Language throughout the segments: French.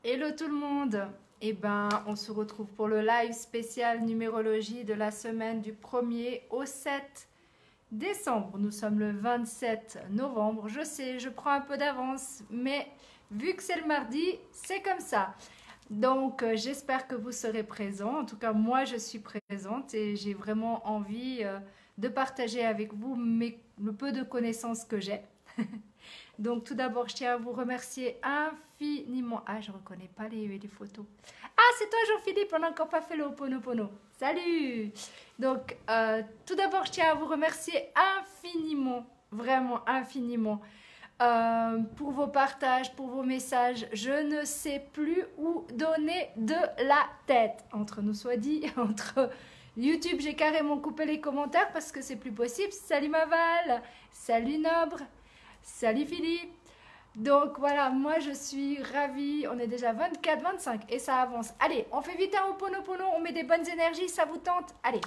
Hello tout le monde. Eh ben, on se retrouve pour le live spécial numérologie de la semaine du 1er au 7 décembre. Nous sommes le 27 novembre. Je sais, je prends un peu d'avance, mais vu que c'est le mardi, c'est comme ça. Donc, j'espère que vous serez présents. En tout cas, moi, je suis présente et j'ai vraiment envie de partager avec vous le peu de connaissances que j'ai. Donc, tout d'abord, je tiens à vous remercier infiniment. Ah, je ne reconnais pas les photos. Ah, c'est toi, Jean-Philippe, on n'a encore pas fait le Ho'oponopono. Salut! Donc, tout d'abord, je tiens à vous remercier infiniment, vraiment infiniment, pour vos partages, pour vos messages. Je ne sais plus où donner de la tête. Entre nous soit dit, entre YouTube, j'ai carrément coupé les commentaires parce que c'est plus possible. Salut Maval, salut Nobre. Salut Philippe. Donc voilà, moi je suis ravie. On est déjà 24, 25 et ça avance. Allez, on fait vite un Ho'oponopono, on met des bonnes énergies, ça vous tente? Allez.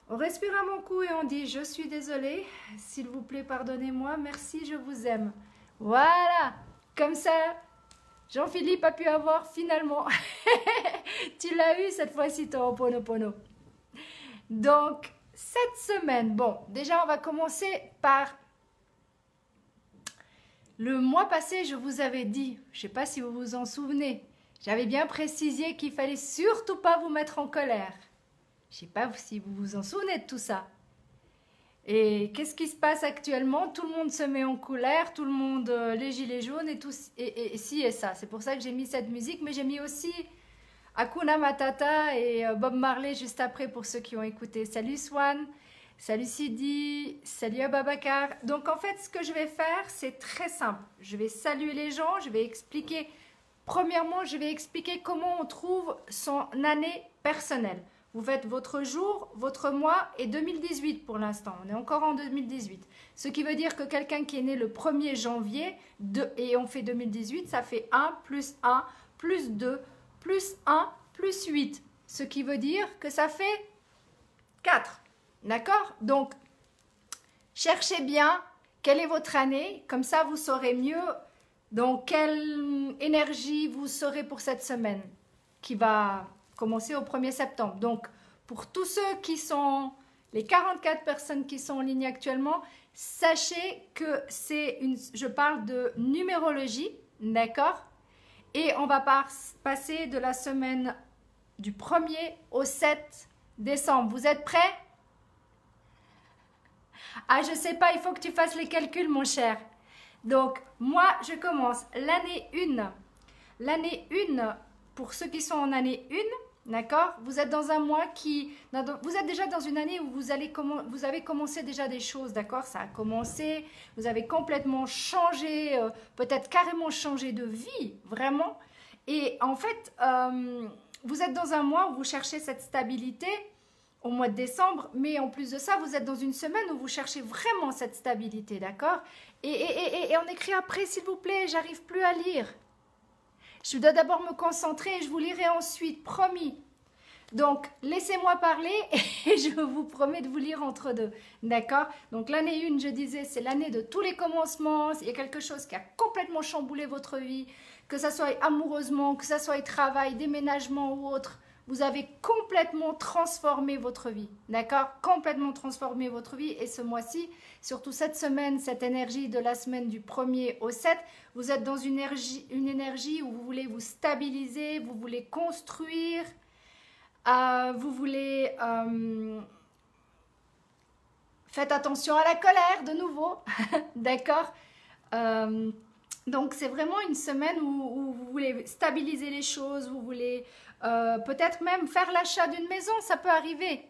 On respire à mon cou et on dit je suis désolée. S'il vous plaît, pardonnez-moi. Merci, je vous aime. Voilà. Comme ça, Jean-Philippe a pu avoir finalement. Tu l'as eu cette fois-ci ton Ho'oponopono. Donc, cette semaine, bon, déjà on va commencer par... Le mois passé, je vous avais dit, je ne sais pas si vous vous en souvenez, j'avais bien précisé qu'il fallait surtout pas vous mettre en colère. Je ne sais pas si vous vous en souvenez de tout ça. Et qu'est-ce qui se passe actuellement? Tout le monde se met en colère, tout le monde, les gilets jaunes et tout, et ci et ça. C'est pour ça que j'ai mis cette musique, mais j'ai mis aussi Hakuna Matata et Bob Marley juste après pour ceux qui ont écouté. Salut Swan! Salut Sidi, salut Ababakar. Donc en fait, ce que je vais faire, c'est très simple. Je vais saluer les gens, je vais expliquer. Premièrement, je vais expliquer comment on trouve son année personnelle. Vous faites votre jour, votre mois et 2018 pour l'instant. On est encore en 2018. Ce qui veut dire que quelqu'un qui est né le 1er janvier et on fait 2018, ça fait 1 plus 1 plus 2 plus 1 plus 8. Ce qui veut dire que ça fait 4. D'accord? Donc, cherchez bien quelle est votre année, comme ça vous saurez mieux dans quelle énergie vous serez pour cette semaine qui va commencer au 1er septembre. Donc, pour tous ceux qui sont, les 44 personnes qui sont en ligne actuellement, sachez que je parle de numérologie, d'accord? Et on va passer de la semaine du 1er au 7 décembre. Vous êtes prêts? Ah, je sais pas, il faut que tu fasses les calculs, mon cher. Donc, moi, je commence l'année 1. L'année 1, pour ceux qui sont en année 1, d'accord? Vous êtes dans un mois vous êtes déjà dans une année où vous avez commencé déjà des choses, d'accord? Ça a commencé, vous avez complètement changé, peut-être carrément changé de vie, vraiment. Et en fait, vous êtes dans un mois où vous cherchez cette stabilité, au mois de décembre, mais en plus de ça, vous êtes dans une semaine où vous cherchez vraiment cette stabilité, d'accord? Et on écrit après, s'il vous plaît, j'arrive plus à lire. Je dois d'abord me concentrer et je vous lirai ensuite, promis. Donc, laissez-moi parler et je vous promets de vous lire entre deux, d'accord? Donc, l'année 1, je disais, c'est l'année de tous les commencements. Il y a quelque chose qui a complètement chamboulé votre vie, que ça soit amoureusement, que ça soit travail, déménagement ou autre. Vous avez complètement transformé votre vie, d'accord? Complètement transformé votre vie. Et ce mois-ci, surtout cette semaine, cette énergie de la semaine du 1er au 7, vous êtes dans une énergie où vous voulez vous stabiliser, vous voulez construire, vous voulez... faites attention à la colère, de nouveau, d'accord? Donc, c'est vraiment une semaine où vous voulez stabiliser les choses, vous voulez peut-être même faire l'achat d'une maison, ça peut arriver.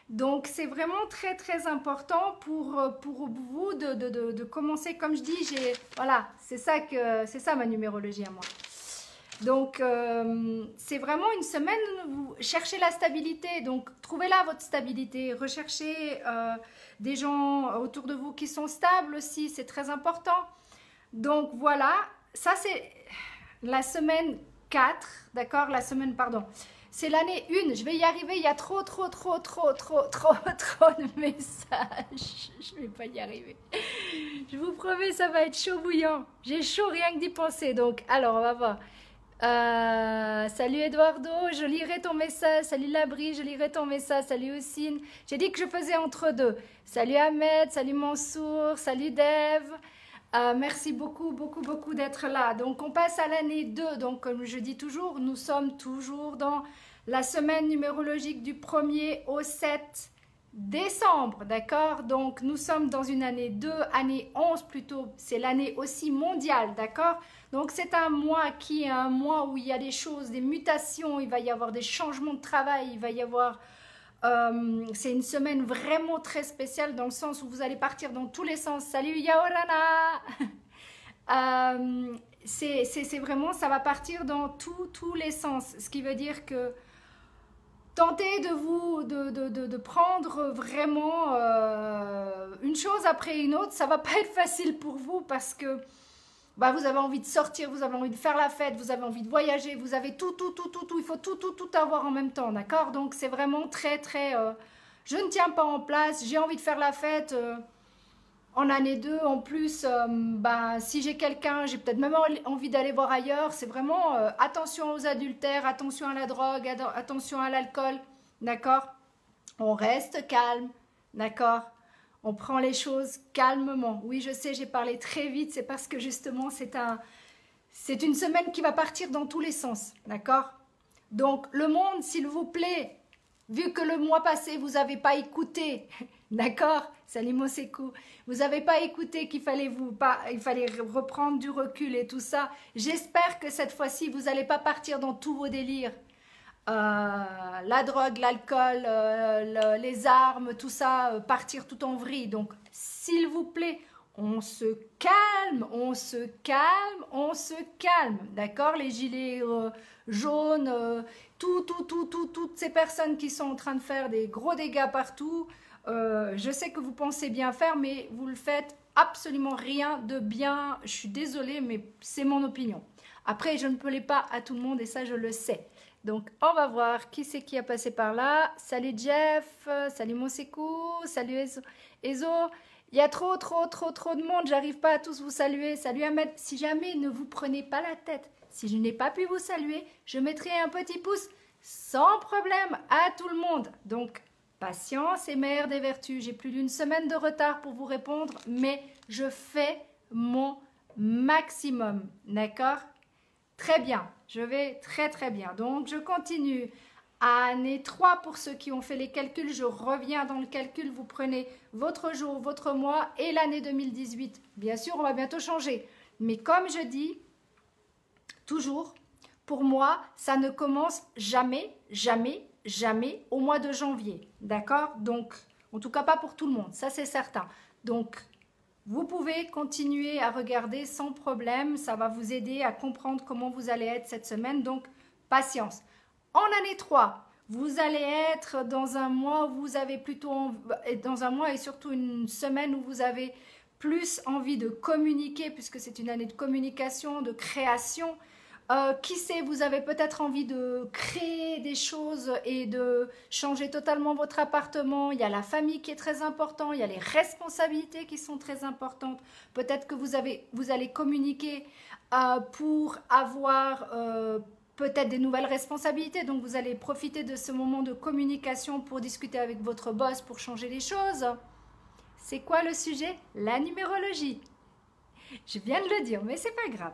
Donc, c'est vraiment très, très important pour vous de commencer. Comme je dis, voilà, c'est ça ma numérologie à moi. Donc, c'est vraiment une semaine où vous cherchez la stabilité. Donc, trouvez-la votre stabilité. Recherchez des gens autour de vous qui sont stables aussi, c'est très important. Donc voilà, ça c'est la semaine 4, d'accord? La semaine, pardon. C'est l'année 1, je vais y arriver, il y a trop de messages. Je ne vais pas y arriver. Je vous promets, ça va être chaud bouillant. J'ai chaud rien que d'y penser. Donc, alors, on va voir. Salut Eduardo, je lirai ton message. Salut Labri, je lirai ton message. Salut Houssine. J'ai dit que je faisais entre deux. Salut Ahmed, salut Mansour, salut Dev. Merci beaucoup, beaucoup, beaucoup d'être là. Donc on passe à l'année 2. Donc comme je dis toujours, nous sommes toujours dans la semaine numérologique du 1er au 7 décembre, d'accord? Donc nous sommes dans une année 2, année 11 plutôt, c'est l'année aussi mondiale, d'accord? Donc c'est un mois qui est un mois où il y a des choses, des mutations, il va y avoir des changements de travail, il va y avoir... c'est une semaine vraiment très spéciale dans le sens où vous allez partir dans tous les sens. Salut Yaorana. C'est vraiment, ça va partir dans tous les sens, ce qui veut dire que tentez de prendre vraiment une chose après une autre. Ça va pas être facile pour vous parce que bah, vous avez envie de sortir, vous avez envie de faire la fête, vous avez envie de voyager, vous avez tout. Il faut tout avoir en même temps, d'accord? Donc c'est vraiment très je ne tiens pas en place, j'ai envie de faire la fête en année 2. En plus, bah, si j'ai quelqu'un, j'ai peut-être même envie d'aller voir ailleurs. C'est vraiment attention aux adultères, attention à la drogue, attention à l'alcool, d'accord? On reste calme, d'accord? On prend les choses calmement. Oui, je sais, j'ai parlé très vite, c'est parce que justement, c'est une semaine qui va partir dans tous les sens, d'accord? Donc, le monde, s'il vous plaît, vu que le mois passé, vous n'avez pas écouté, d'accord? Salut Mosekou, vous n'avez pas écouté qu'il fallait il fallait reprendre du recul et tout ça. J'espère que cette fois-ci, vous n'allez pas partir dans tous vos délires. La drogue, l'alcool, les armes, tout ça, partir tout en vrille. Donc, s'il vous plaît, on se calme, d'accord? Les gilets jaunes, toutes ces personnes qui sont en train de faire des gros dégâts partout, je sais que vous pensez bien faire, mais vous le faites absolument rien de bien. Je suis désolée, mais c'est mon opinion. Après, je ne plais pas à tout le monde et ça, je le sais. Donc, on va voir qui c'est qui a passé par là. Salut Jeff, salut Monsekou, salut Ezo. Il y a trop de monde, j'arrive pas à tous vous saluer. Salut Ahmed, si jamais ne vous prenez pas la tête, si je n'ai pas pu vous saluer, je mettrai un petit pouce sans problème à tout le monde. Donc, patience est mère des vertus. J'ai plus d'une semaine de retard pour vous répondre, mais je fais mon maximum, d'accord? Très bien, je vais très bien. Donc, je continue. Année 3, pour ceux qui ont fait les calculs, je reviens dans le calcul. Vous prenez votre jour, votre mois et l'année 2018. Bien sûr, on va bientôt changer. Mais comme je dis, toujours, pour moi, ça ne commence jamais au mois de janvier. D'accord? Donc, en tout cas, pas pour tout le monde. Ça, c'est certain. Donc, vous pouvez continuer à regarder sans problème. Ça va vous aider à comprendre comment vous allez être cette semaine. Donc, patience. En année 3, vous allez être dans un mois où vous avez plutôt... Dans un mois et surtout une semaine où vous avez plus envie de communiquer puisque c'est une année de communication, de création. Qui sait, vous avez peut-être envie de créer des choses et de changer totalement votre appartement. Il y a la famille qui est très importante, il y a les responsabilités qui sont très importantes. Peut-être que vous allez communiquer pour avoir peut-être des nouvelles responsabilités. Donc vous allez profiter de ce moment de communication pour discuter avec votre boss pour changer les choses. C'est quoi le sujet? La numérologie. Je viens de le dire, mais c'est pas grave.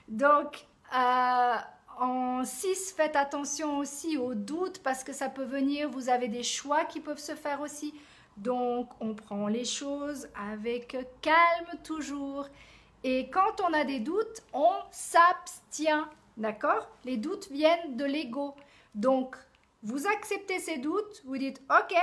Donc, en 6, faites attention aussi aux doutes parce que ça peut venir, vous avez des choix qui peuvent se faire aussi. Donc, on prend les choses avec calme toujours. Et quand on a des doutes, on s'abstient, d'accord? Les doutes viennent de l'ego. Donc, vous acceptez ces doutes, vous dites « Ok,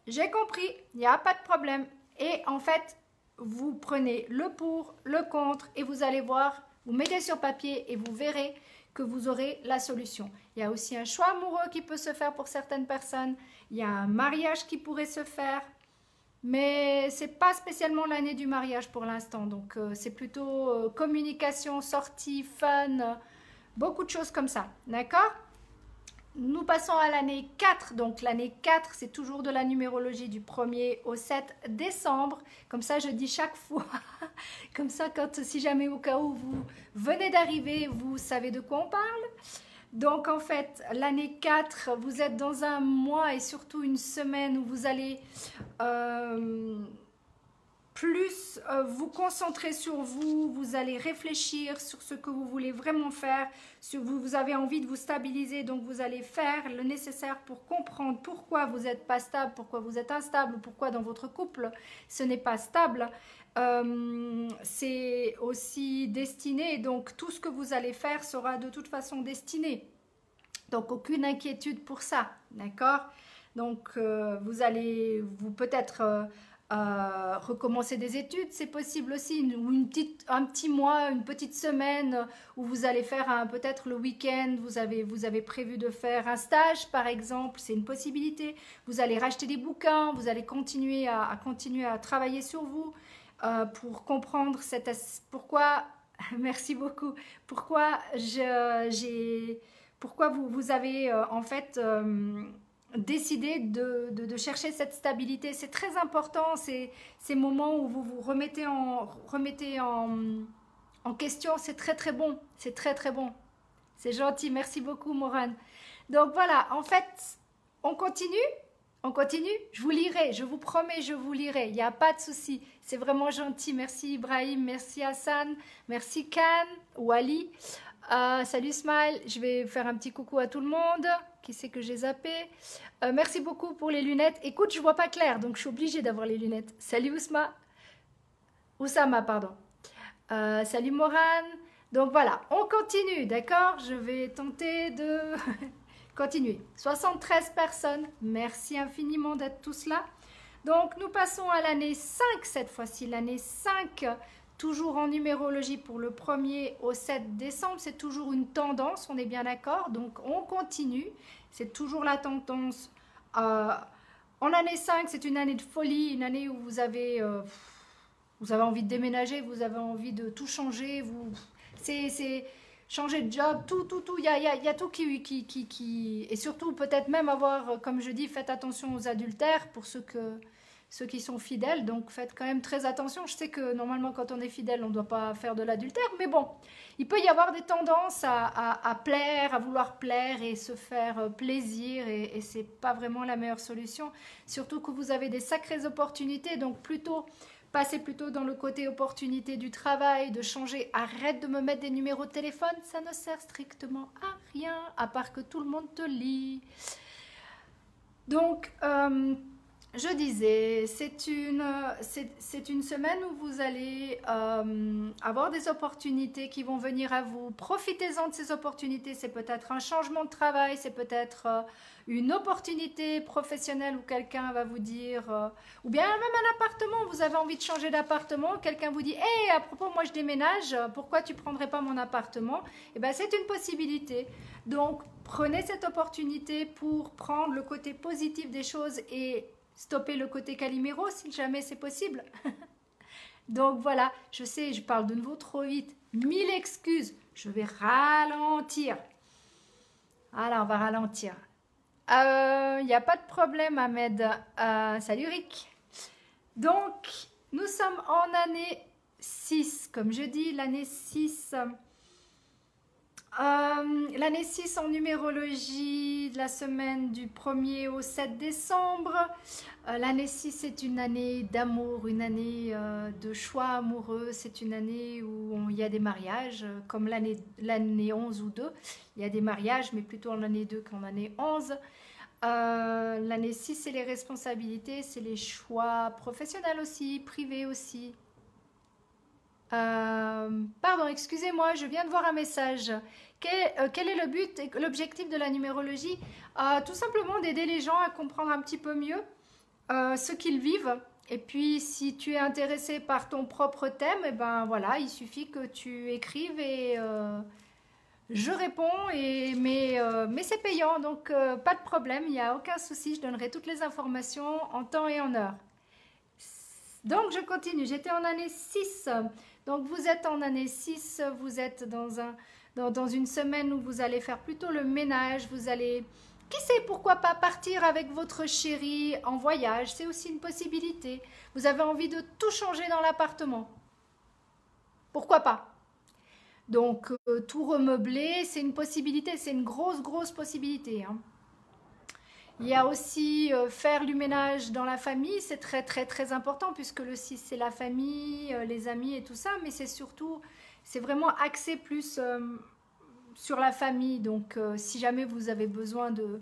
j'ai compris, il n'y a pas de problème. » Et en fait, vous prenez le pour, le contre et vous allez voir. Vous mettez sur papier et vous verrez que vous aurez la solution. Il y a aussi un choix amoureux qui peut se faire pour certaines personnes. Il y a un mariage qui pourrait se faire. Mais ce n'est pas spécialement l'année du mariage pour l'instant. Donc, c'est plutôt communication, sortie, fun, beaucoup de choses comme ça. D'accord? nous passons à l'année 4. Donc l'année 4, c'est toujours de la numérologie du 1er au 7 décembre. Comme ça, je dis chaque fois. Comme ça, si jamais au cas où vous venez d'arriver, vous savez de quoi on parle. Donc en fait, l'année 4, vous êtes dans un mois et surtout une semaine où vous allez plus vous concentrer sur vous, vous allez réfléchir sur ce que vous voulez vraiment faire, vous avez envie de vous stabiliser, donc vous allez faire le nécessaire pour comprendre pourquoi vous n'êtes pas stable, pourquoi vous êtes instable, pourquoi dans votre couple ce n'est pas stable. C'est aussi destiné, donc tout ce que vous allez faire sera de toute façon destiné. Donc aucune inquiétude pour ça, d'accord? Donc vous allez peut-être recommencer des études, c'est possible aussi, ou un petit mois, une petite semaine où vous allez faire peut-être le week-end, vous avez prévu de faire un stage par exemple, c'est une possibilité. Vous allez racheter des bouquins, vous allez continuer à travailler sur vous pour comprendre pourquoi, merci beaucoup, pourquoi vous avez en fait décider de chercher cette stabilité. C'est très important, ces moments où vous vous remettez en question, c'est très très bon, c'est très très bon. C'est gentil, merci beaucoup Morane. Donc voilà, en fait, on continue, je vous lirai, je vous promets, je vous lirai, il n'y a pas de souci, c'est vraiment gentil, merci Ibrahim, merci Hassan, merci Khan ou Ali. Salut Smile, je vais faire un petit coucou à tout le monde. Qui c'est que j'ai zappé? Merci beaucoup pour les lunettes. Écoute, je vois pas clair, donc je suis obligée d'avoir les lunettes. Salut Oussama, pardon. Salut Morane. Donc voilà, on continue, d'accord? Je vais tenter de continuer. 73 personnes, merci infiniment d'être tous là. Donc nous passons à l'année 5 cette fois-ci, l'année 5. Toujours en numérologie pour le 1er au 7 décembre, c'est toujours une tendance, on est bien d'accord, donc on continue, c'est toujours la tendance. En année 5, c'est une année de folie, une année où vous avez envie de déménager, vous avez envie de tout changer, c'est changer de job, tout, il y a tout qui... Et surtout peut-être même avoir, comme je dis, faites attention aux adultères pour ceux qui sont fidèles, donc faites quand même très attention. Je sais que normalement quand on est fidèle, on ne doit pas faire de l'adultère, mais bon, il peut y avoir des tendances à plaire, à vouloir plaire et se faire plaisir, et ce n'est pas vraiment la meilleure solution, surtout que vous avez des sacrées opportunités, donc passez plutôt dans le côté opportunité du travail, de changer, arrête de me mettre des numéros de téléphone, ça ne sert strictement à rien, à part que tout le monde te lit. Donc, je disais, c'est une semaine où vous allez avoir des opportunités qui vont venir à vous. Profitez-en de ces opportunités. C'est peut-être un changement de travail, c'est peut-être une opportunité professionnelle où quelqu'un va vous dire, ou bien même un appartement, vous avez envie de changer d'appartement, quelqu'un vous dit, hey, à propos, moi je déménage, pourquoi tu ne prendrais pas mon appartement? Eh bien, c'est une possibilité. Donc, prenez cette opportunité pour prendre le côté positif des choses et stopper le côté Calimero si jamais c'est possible. Donc voilà, je sais, je parle de nouveau trop vite. 1000 excuses, je vais ralentir. Voilà, on va ralentir. Il n'y a pas de problème, Ahmed. Salut Rick. Donc, nous sommes en année 6. Comme je dis, l'année 6... l'année 6 en numérologie, de la semaine du 1er au 7 décembre. L'année 6 c'est une année d'amour, une année de choix amoureux, c'est une année où il y a des mariages, comme l'année 11 ou 2, il y a des mariages, mais plutôt en l'année 2 qu'en l'année 11. L'année 6 c'est les responsabilités, c'est les choix professionnels aussi, privés aussi. Pardon, excusez-moi, je viens de voir un message. Quel est le but et l'objectif de la numérologie? Tout simplement d'aider les gens à comprendre un petit peu mieux ce qu'ils vivent. Et puis, si tu es intéressé par ton propre thème, et ben voilà, il suffit que tu écrives et je réponds. Mais c'est payant, donc pas de problème, il n'y a aucun souci. Je donnerai toutes les informations en temps et en heure. Donc, je continue. J'étais en année 6. Donc, vous êtes en année 6, vous êtes dans dans une semaine où vous allez faire plutôt le ménage, vous allez, qui sait, pourquoi pas partir avec votre chéri en voyage, c'est aussi une possibilité. Vous avez envie de tout changer dans l'appartement. Pourquoi pas? Donc, tout remeubler, c'est une possibilité, c'est une grosse possibilité, hein. Il y a aussi faire du ménage dans la famille, c'est très important puisque le 6 c'est la famille, les amis et tout ça, mais c'est surtout, c'est vraiment axé plus sur la famille. Donc si jamais vous avez besoin de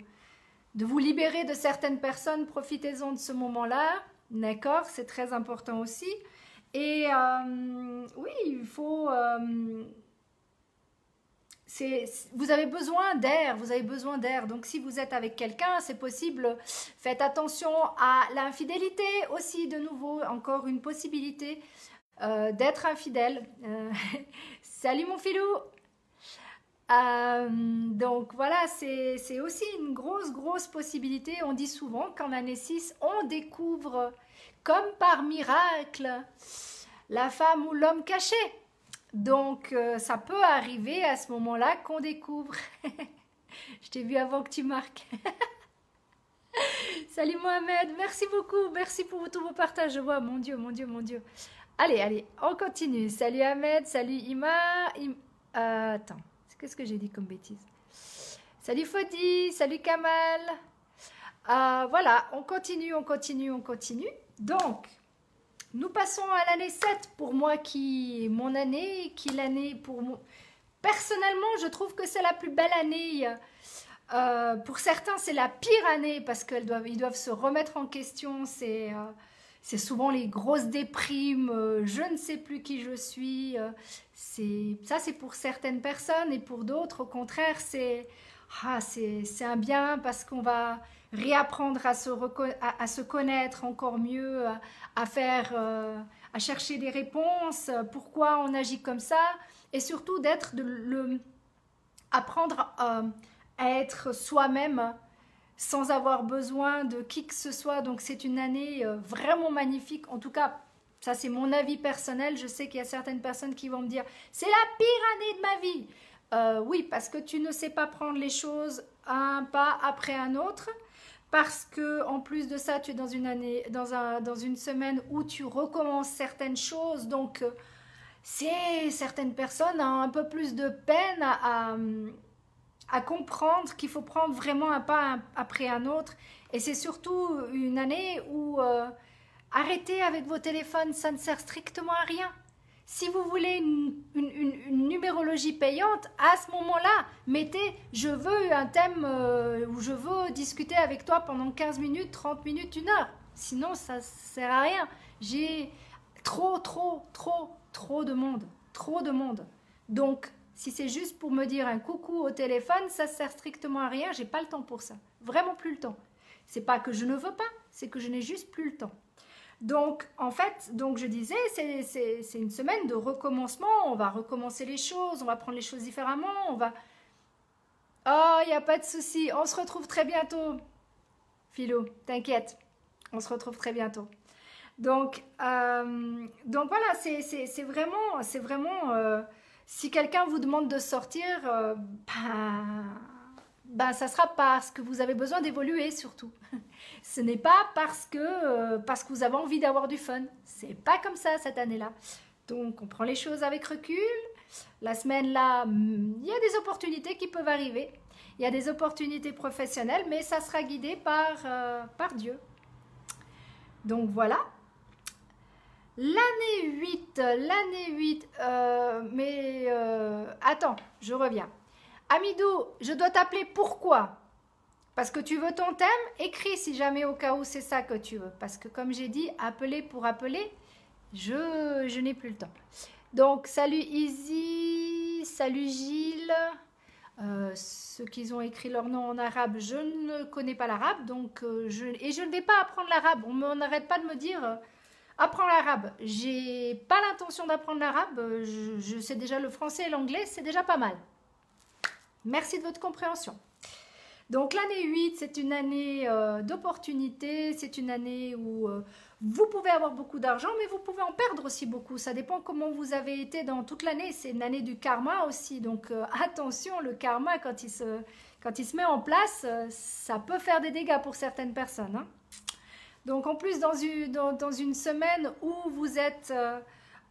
vous libérer de certaines personnes, profitez-en de ce moment-là, d'accord? C'est très important aussi. Et oui, il faut... vous avez besoin d'air, donc si vous êtes avec quelqu'un, c'est possible, faites attention à l'infidélité aussi, de nouveau, encore une possibilité d'être infidèle. Salut mon filou. Donc voilà, c'est aussi une grosse possibilité. On dit souvent qu'en année 6, on découvre comme par miracle la femme ou l'homme caché. Donc, ça peut arriver à ce moment-là qu'on découvre. Je t'ai vu avant que tu marques. Salut Mohamed, merci beaucoup. Merci pour tous vos partages. Je vois, mon Dieu. Allez, on continue. Salut Ahmed, salut Ima. Attends, qu'est-ce que j'ai dit comme bêtise? Salut Fodi, salut Kamal. Voilà, on continue. Donc... nous passons à l'année 7, pour moi qui est mon année, qui l'année pour moi. Personnellement, je trouve que c'est la plus belle année. Pour certains, c'est la pire année parce qu'ils doivent se remettre en question. C'est souvent les grosses déprimes, je ne sais plus qui je suis. Ça, c'est pour certaines personnes et pour d'autres, au contraire, c'est un bien parce qu'on va réapprendre à se connaître encore mieux, à chercher des réponses, pourquoi on agit comme ça, et surtout apprendre à être soi-même sans avoir besoin de qui que ce soit. Donc c'est une année vraiment magnifique, en tout cas ça c'est mon avis personnel. Je sais qu'il y a certaines personnes qui vont me dire c'est la pire année de ma vie. Oui, parce que tu ne sais pas prendre les choses un pas après un autre. Parce que en plus de ça, tu es dans une année, dans une semaine où tu recommences certaines choses. Donc, certaines personnes ont un peu plus de peine à comprendre qu'il faut prendre vraiment un pas après un autre. Et c'est surtout une année où arrêtez avec vos téléphones, ça ne sert strictement à rien. Si vous voulez une numérologie payante, à ce moment-là, mettez « je veux un thème où je veux discuter avec toi pendant 15 minutes, 30 minutes, 1 heure ». Sinon, ça ne sert à rien. J'ai trop de monde. Trop de monde. Donc, si c'est juste pour me dire un coucou au téléphone, ça ne sert strictement à rien. J'ai pas le temps pour ça. Vraiment plus le temps. C'est pas que je ne veux pas, c'est que je n'ai juste plus le temps. Donc, en fait, je disais, c'est une semaine de recommencement. On va recommencer les choses, on va prendre les choses différemment, on va... Oh, il n'y a pas de souci, on se retrouve très bientôt. Philo, t'inquiète, on se retrouve très bientôt. Donc voilà, c'est vraiment si quelqu'un vous demande de sortir, ça sera parce que vous avez besoin d'évoluer surtout. Ce n'est pas parce que vous avez envie d'avoir du fun. C'est pas comme ça cette année-là. Donc on prend les choses avec recul. La semaine là, il y a des opportunités qui peuvent arriver. Il y a des opportunités professionnelles, mais ça sera guidé par Dieu. Donc voilà. L'année 8, attends, je reviens. Amidou, je dois t'appeler pourquoi? Parce que tu veux ton thème? Écris si jamais au cas où c'est ça que tu veux. Parce que comme j'ai dit, appeler pour appeler, je n'ai plus le temps. Donc, salut Izzy, salut Gilles. Ceux qui ont écrit leur nom en arabe, je ne connais pas l'arabe. Donc, je ne vais pas apprendre l'arabe. On n'arrête pas de me dire... apprends l'arabe. J'ai pas l'intention d'apprendre l'arabe. Je sais déjà le français et l'anglais, c'est déjà pas mal. Merci de votre compréhension. Donc l'année 8, c'est une année d'opportunités, c'est une année où Vous pouvez avoir beaucoup d'argent, mais vous pouvez en perdre aussi beaucoup. Ça dépend comment vous avez été dans toute l'année. C'est une année du karma aussi. Donc attention, le karma, quand il se met en place, ça peut faire des dégâts pour certaines personnes, hein. Donc en plus, dans une semaine où vous êtes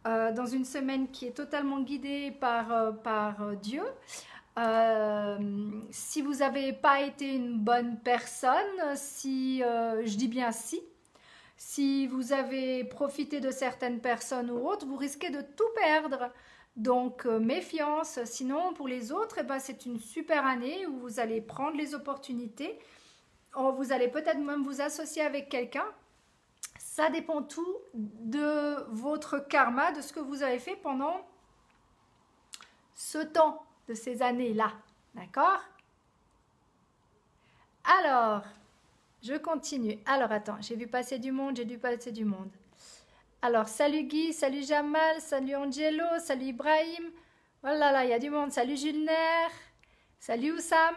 dans une semaine qui est totalement guidée par Dieu, si vous n'avez pas été une bonne personne, je dis bien si vous avez profité de certaines personnes ou autres, vous risquez de tout perdre. Donc méfiance, sinon pour les autres, eh ben, c'est une super année où vous allez prendre les opportunités. Vous allez peut-être même vous associer avec quelqu'un. Ça dépend tout de votre karma, de ce que vous avez fait pendant ce temps, de ces années-là. D'accord? Alors, je continue. Alors, attends, j'ai vu passer du monde, j'ai dû passer du monde. Alors, salut Guy, salut Jamal, salut Angelo, salut Ibrahim. Oh là là, il y a du monde. Salut Julner, salut Oussam.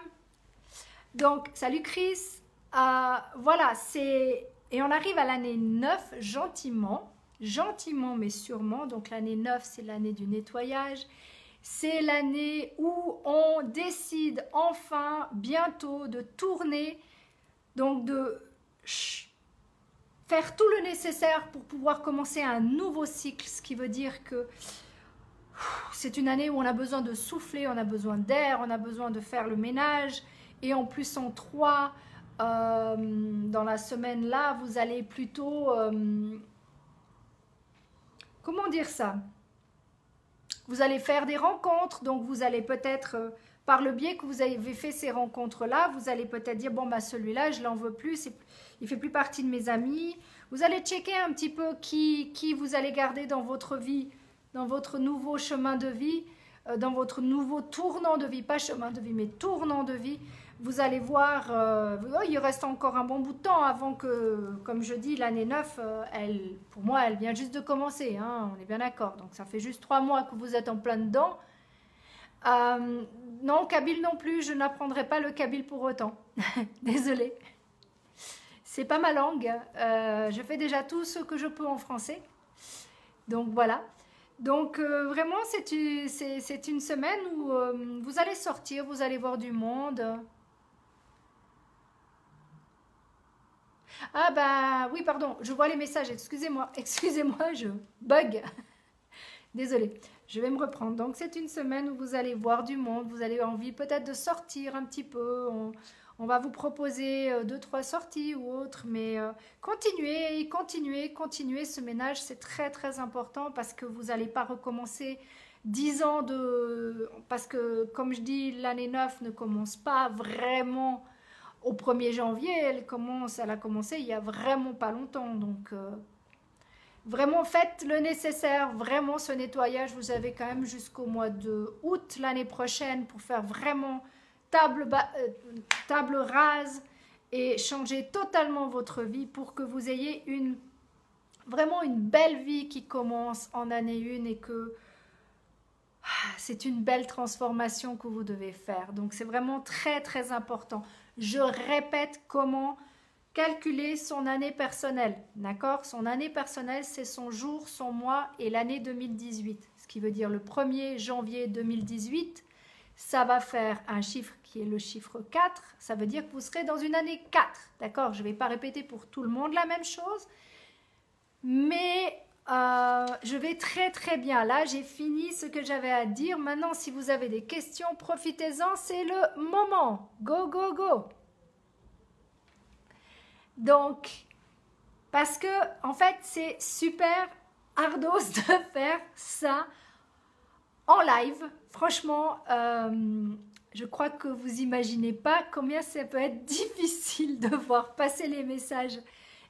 Donc, salut Chris. Voilà, et on arrive à l'année 9 gentiment, mais sûrement. Donc, l'année 9, c'est l'année du nettoyage. C'est l'année où on décide enfin, bientôt, de tourner, donc de faire tout le nécessaire pour pouvoir commencer un nouveau cycle, ce qui veut dire que c'est une année où on a besoin de souffler, on a besoin d'air, on a besoin de faire le ménage. Et en plus, en 3, dans la semaine là, vous allez plutôt... comment dire ça? Vous allez faire des rencontres, donc vous allez peut-être, par le biais que vous avez fait ces rencontres-là, vous allez peut-être dire, bon, bah, celui-là, je l'en veux plus, il fait plus partie de mes amis. Vous allez checker un petit peu qui vous allez garder dans votre vie, dans votre nouveau chemin de vie, dans votre nouveau tournant de vie, pas chemin de vie, mais tournant de vie. Vous allez voir, il reste encore un bon bout de temps avant que, comme je dis, l'année 9, pour moi, elle vient juste de commencer, hein, on est bien d'accord. Donc, ça fait juste 3 mois que vous êtes en plein dedans. Non, kabyle non plus, je n'apprendrai pas le kabyle pour autant. Désolée. C'est pas ma langue. Je fais déjà tout ce que je peux en français. Donc, voilà. Donc, vraiment, c'est une semaine où vous allez sortir, vous allez voir du monde. Ah bah oui, pardon, je vois les messages, excusez-moi, je bug. Désolée, je vais me reprendre. Donc c'est une semaine où vous allez voir du monde, vous avez envie peut-être de sortir un petit peu. On va vous proposer 2-3 sorties ou autres, mais continuez ce ménage, c'est très très important parce que vous n'allez pas recommencer 10 ans de... Parce que comme je dis, l'année 9 ne commence pas vraiment... Au 1er janvier, elle a commencé il y a vraiment pas longtemps. Donc, vraiment faites le nécessaire. Vraiment, ce nettoyage, vous avez quand même jusqu'au mois de août l'année prochaine pour faire vraiment table rase et changer totalement votre vie pour que vous ayez vraiment une belle vie qui commence en année 1 et que c'est une belle transformation que vous devez faire. Donc, c'est vraiment très, très important. Je répète comment calculer son année personnelle, d'accord? Son année personnelle, c'est son jour, son mois et l'année 2018. Ce qui veut dire le 1er janvier 2018, ça va faire un chiffre qui est le chiffre 4. Ça veut dire que vous serez dans une année 4, d'accord? Je ne vais pas répéter pour tout le monde la même chose, mais je vais très très bien. Là, j'ai fini ce que j'avais à dire. Maintenant, si vous avez des questions, profitez-en, c'est le moment. Go, go, go. Donc, parce que, en fait, c'est super ardos de faire ça en live. Franchement, je crois que vous imaginez pas combien ça peut être difficile de voir passer les messages.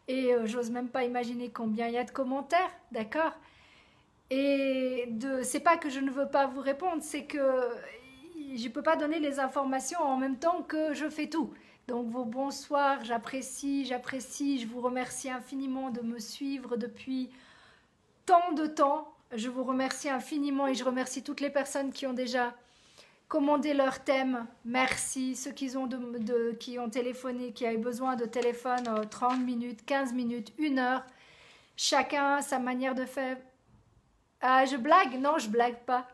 Et j'ose même pas imaginer combien il y a de commentaires, d'accord? Et c'est pas que je ne veux pas vous répondre, c'est que je peux pas donner les informations en même temps que je fais tout. Donc vos bonsoirs, j'apprécie, je vous remercie infiniment de me suivre depuis tant de temps. Je vous remercie infiniment et je remercie toutes les personnes qui ont déjà commandé leur thème. Merci. Ceux qui ont téléphoné, qui avaient besoin de téléphone 30 minutes, 15 minutes, 1 heure. Chacun sa manière de faire. Ah, je blague? Non, je blague pas.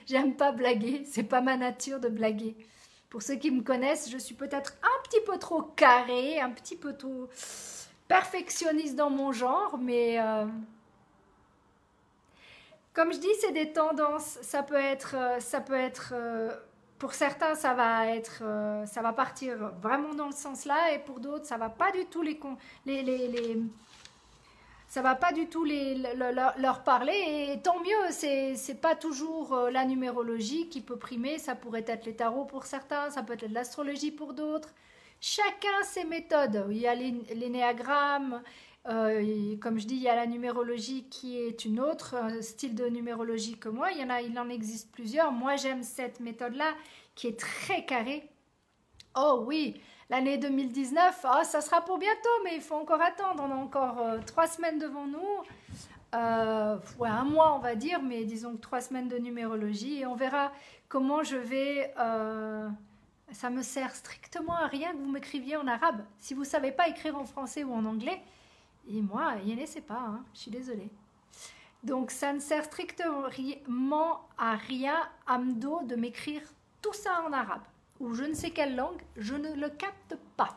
J'aime pas blaguer, c'est pas ma nature de blaguer. Pour ceux qui me connaissent, je suis peut-être un petit peu trop carré, un petit peu trop perfectionniste dans mon genre, mais comme je dis, c'est des tendances. Pour certains, ça va partir vraiment dans le sens-là, et pour d'autres, ça va pas du tout ça va pas du tout leur parler, et tant mieux. C'est pas toujours la numérologie qui peut primer. Ça pourrait être les tarots pour certains, ça peut être l'astrologie pour d'autres. Chacun ses méthodes. Il y a l'énéagramme, comme je dis, il y a la numérologie qui est une autre style de numérologie que moi. Il en existe plusieurs. Moi, j'aime cette méthode-là qui est très carrée. Oh oui, l'année 2019, oh, ça sera pour bientôt, mais il faut encore attendre. On a encore 3 semaines devant nous. Ouais, un mois, on va dire, mais disons que 3 semaines de numérologie. Et on verra comment je vais... ça me sert strictement à rien que vous m'écriviez en arabe. Si vous ne savez pas écrire en français ou en anglais, et moi, je ne sais pas, hein, je suis désolée. Donc, ça ne sert strictement à rien, Amdo, de m'écrire tout ça en arabe ou je ne sais quelle langue, je ne le capte pas.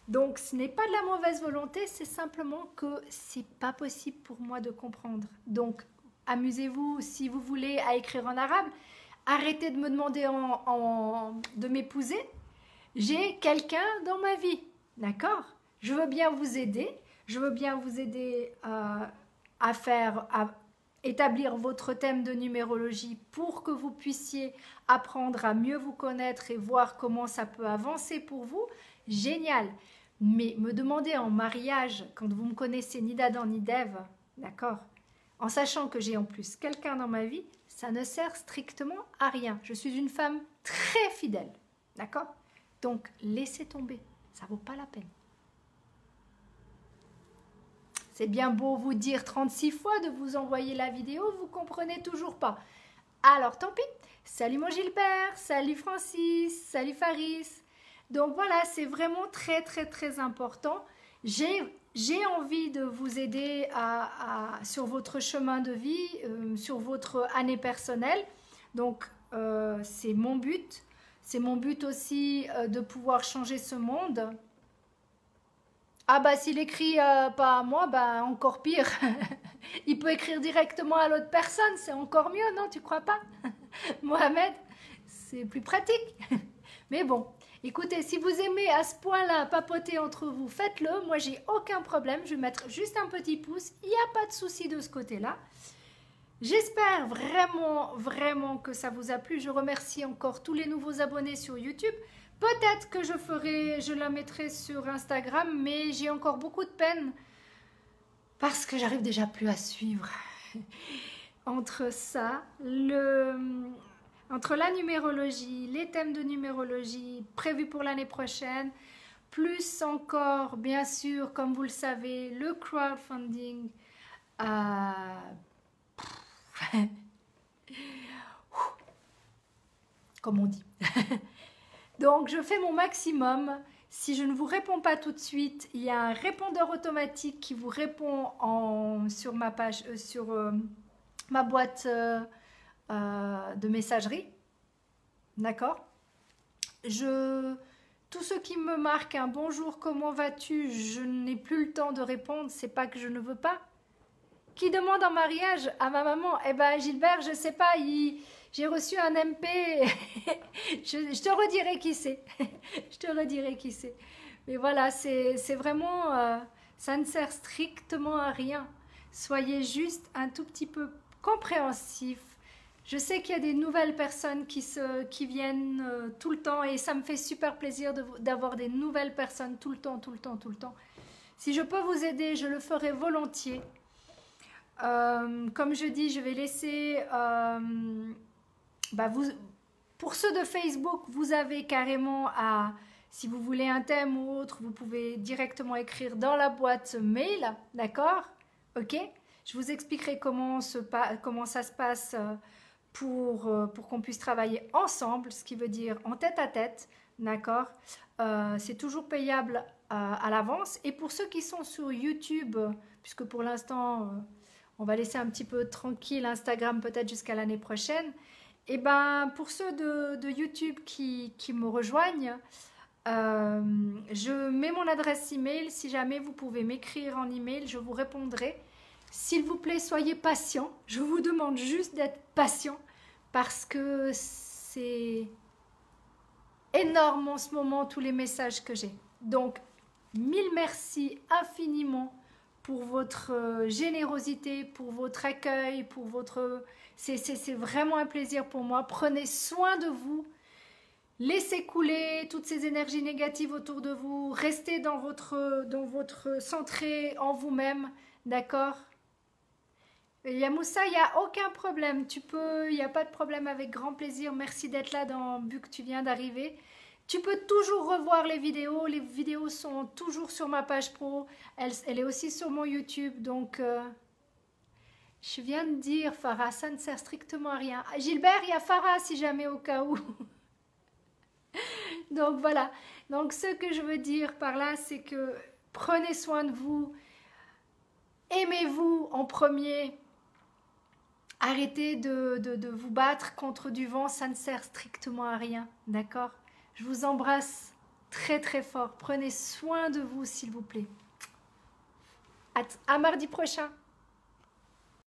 Donc, ce n'est pas de la mauvaise volonté, c'est simplement que c'est pas possible pour moi de comprendre. Donc, amusez-vous si vous voulez à écrire en arabe. Arrêtez de me demander de m'épouser. J'ai quelqu'un dans ma vie, d'accord? Je veux bien vous aider. Je veux bien vous aider à établir votre thème de numérologie pour que vous puissiez apprendre à mieux vous connaître et voir comment ça peut avancer pour vous. Génial. Mais me demander en mariage, quand vous me connaissez ni d'Adam ni d'Ève, d'accord, en sachant que j'ai en plus quelqu'un dans ma vie, ça ne sert strictement à rien. Je suis une femme très fidèle, d'accord? Donc, laissez tomber, ça vaut pas la peine. C'est bien beau vous dire 36 fois de vous envoyer la vidéo, vous comprenez toujours pas. Alors, tant pis. Salut mon Gilbert, salut Francis, salut Faris. Donc voilà, c'est vraiment très très très important. J'ai envie de vous aider sur votre chemin de vie, sur votre année personnelle. Donc, c'est mon but. C'est mon but aussi de pouvoir changer ce monde. Ah bah s'il écrit pas à moi, bah encore pire. Il peut écrire directement à l'autre personne, c'est encore mieux, non? Tu crois pas? Mohamed, c'est plus pratique. Mais bon, écoutez, si vous aimez à ce point-là papoter entre vous, faites-le. Moi, j'ai aucun problème. Je vais mettre juste un petit pouce. Il n'y a pas de souci de ce côté-là. J'espère vraiment, vraiment que ça vous a plu. Je remercie encore tous les nouveaux abonnés sur YouTube. Peut-être que je la mettrai sur Instagram, mais j'ai encore beaucoup de peine parce que j'arrive déjà plus à suivre. Entre ça, entre la numérologie, les thèmes de numérologie prévus pour l'année prochaine, plus encore, bien sûr, comme vous le savez, le crowdfunding. Comme on dit. Donc, je fais mon maximum. Si je ne vous réponds pas tout de suite, il y a un répondeur automatique qui vous répond sur ma page, sur ma boîte de messagerie. D'accord? Tous ceux qui me marquent un bonjour, comment vas-tu? Je n'ai plus le temps de répondre. C'est pas que je ne veux pas. Qui demande en mariage à ma maman? Eh ben, Gilbert, je sais pas. J'ai reçu un MP, je te redirai qui c'est, je te redirai qui c'est. Mais voilà, c'est vraiment, ça ne sert strictement à rien. Soyez juste un tout petit peu compréhensif. Je sais qu'il y a des nouvelles personnes qui viennent tout le temps et ça me fait super plaisir d'avoir des nouvelles personnes tout le temps, tout le temps, tout le temps. Si je peux vous aider, je le ferai volontiers. Comme je dis, je vais laisser... pour ceux de Facebook, vous avez carrément si vous voulez un thème ou autre, vous pouvez directement écrire dans la boîte mail, d'accord? Ok? Je vous expliquerai comment ça se passe pour qu'on puisse travailler ensemble, ce qui veut dire en tête à tête, d'accord? C'est toujours payable à l'avance. Et pour ceux qui sont sur YouTube, puisque pour l'instant, on va laisser un petit peu tranquille Instagram peut-être jusqu'à l'année prochaine, et ben pour ceux de YouTube qui me rejoignent, je mets mon adresse email. Si jamais vous pouvez m'écrire en email, je vous répondrai. S'il vous plaît, soyez patient. Je vous demande juste d'être patient parce que c'est énorme en ce moment tous les messages que j'ai. Donc, mille merci infiniment pour votre générosité, pour votre accueil, pour votre... C'est vraiment un plaisir pour moi. Prenez soin de vous. Laissez couler toutes ces énergies négatives autour de vous. Restez dans votre centré en vous-même. D'accord? Yamoussa, il n'y a aucun problème. Il n'y a pas de problème, avec grand plaisir. Merci d'être là vu que tu viens d'arriver. Tu peux toujours revoir les vidéos. Les vidéos sont toujours sur ma page pro. Elle est aussi sur mon YouTube. Donc, je viens de dire, Farah, ça ne sert strictement à rien. Gilbert, il y a Farah si jamais au cas où. Donc, voilà. Donc, ce que je veux dire par là, c'est que prenez soin de vous. Aimez-vous en premier. Arrêtez de vous battre contre du vent, ça ne sert strictement à rien, d'accord? Je vous embrasse très très fort. Prenez soin de vous, s'il vous plaît. À mardi prochain.